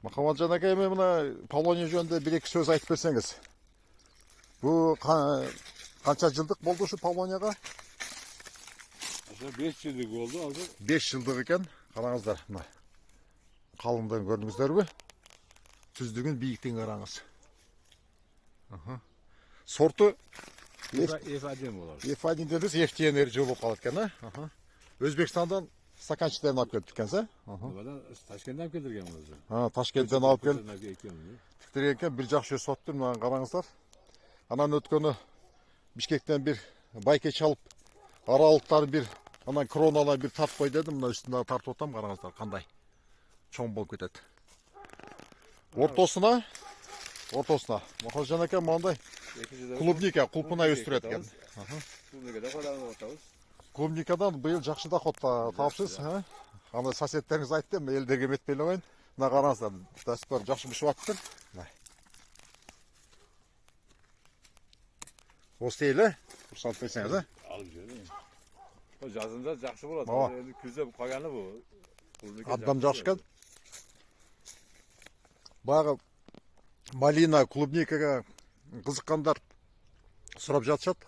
Махамбатжан ака, мына Полония жөнінде бір-екі сөз айтып берсеңіз. Бұл қанша жылдық болды şu Polonияға? 5 жылдық болды азыр. 5 жылдық екен. Қараңыздар, мына қалыңдығын көрдіңіздер бе? Түздігін биіктігін қараңыз. Сорты F1 болар. F1 дедіңіз, FTNR жылы болып қалады екен, а? Өзбекстандан стаканчықтарын алып келіп кеткенсіз, а? Ташкенттен алып келдірген өзі. Ташкенттен алып келіп тіктірген екен. Bir жақсы сөз сотты, мынаған қараңыздар. Анан өткені Бишкектен bir байке çalып, аралықтар bir анан кроналар bir тартып қой дедім, мына үстінде тартып отам, қараңыздар, қандай чоң болып кетеді. Ортосына, Махамбатжан ака мынандай клубника, құлпына өстіреді екен. Клубникадан биыл жақсы доход тапсыз, анда соседтеріңіз айтты, мен елдерге метпейлі қойын. Мына қараңыздар, дәстіпар жақсы мүшіп аттыр. Осы елі, ұрсалып берсеңіз, алып жүрдім. Жазында жақсы болады. Күзде қағаны бұл. Адам жақсы екен. Бағы малина, клубникаға қызыққандар сұрап жатышат.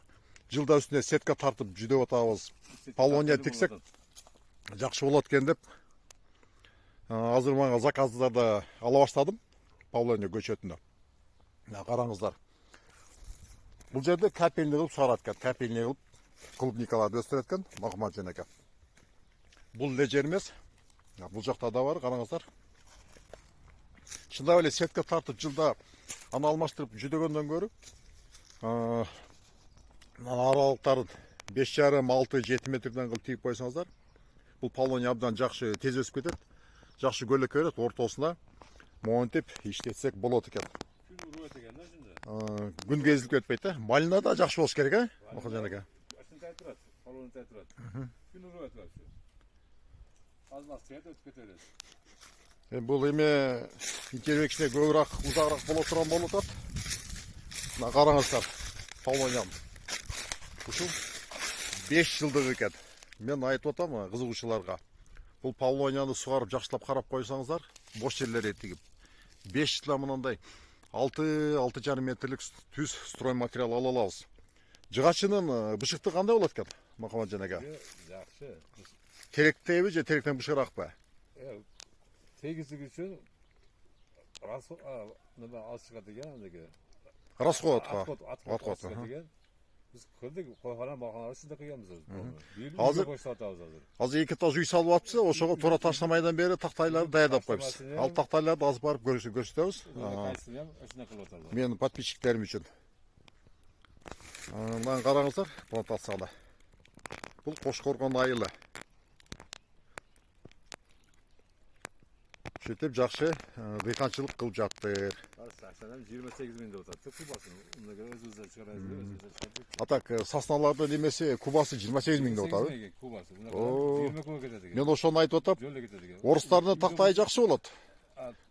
Жылда үстіне сетка тартып жүдеп отабыз. Полония тексек жақсы болады екен деп. Азыр маңа заказдарды ала баштадым. Полония көшетінде. Қараңыздар. Бұл жерде капельный қылып шығарады екен. Капельный қылып клубникаларды өстіреді екен. Махамбатжан ака. Бұл не жер емес. Бұл жақта да бар, қараңыздар. Шында өле сетка тартып жылда аны алмаштырып жүдегенден көрі. Аралықтарын 5,5-6-7 метрден қылып тегіп қойсаңыздар. Бұл Полония абдан жақсы тез өсіп кетеді. Жақсы көлік көреді, ортасына монтеп іштетсек болады екен. Күн кезіліп кетпейді. Малина да жақсы болсы керек, Махамбатжан ака. Бұл еме интервью кішіне көбірек ұзағырақ бола тұрған болып отады. Қараңыздар, Полониян. Бұл 5 жылдық екен. Мен айтып отам қызығушыларға. Бұл Полонияны суғарып жақсылап қарап қойсаңыздар, бош жерлер еттігіп. 5 жылда мұнандай 6-6,5 метрлік түз строй материал ала алабыз. Жығашының бұшықты қандай болады екен, Махамбатжан ака? Жақсы. Теректейбі же теректен бұшығырақ па? Тегізік үшін асыға деген Расход. Biz kırdık, koyharan bakanalar üstünde kıyamız. Hazır iki taz üy salып atsa, oşağa tora taşlamaydan beri tahtayları dayadap koyuyoruz. Al tahtayları az barıp görüştürüyoruz. Benim подписчикlerim için. Lan qarаңыздар, плантацияда. Бұл Қошқорған айылы. Шетеп жақсы диқаншылық қылып жатыр. 28 мыңда отады. Кубасы. Атак, сасналарды немесе Кубасы 28 мыңда отады. Мен ошоны айтып отап, орыстарына тақтай жақсы болады.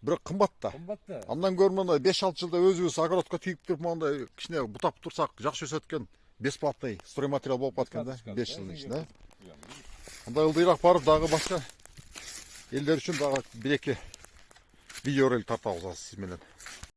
Бірақ қымбатта. Андан көрмені 5-6 жылда өзіміз огородқа түйіп тұрып, маңда кішіне бұтап тұрсақ, жақсы өсеткен бесплатный стройматериал болып қатқан да, 5 жылдың ішінде. Анда ылдырақ барып, дағы басқа елдер үшін дағы бір-екі видеоролик тарта алсаңыз сіз менен.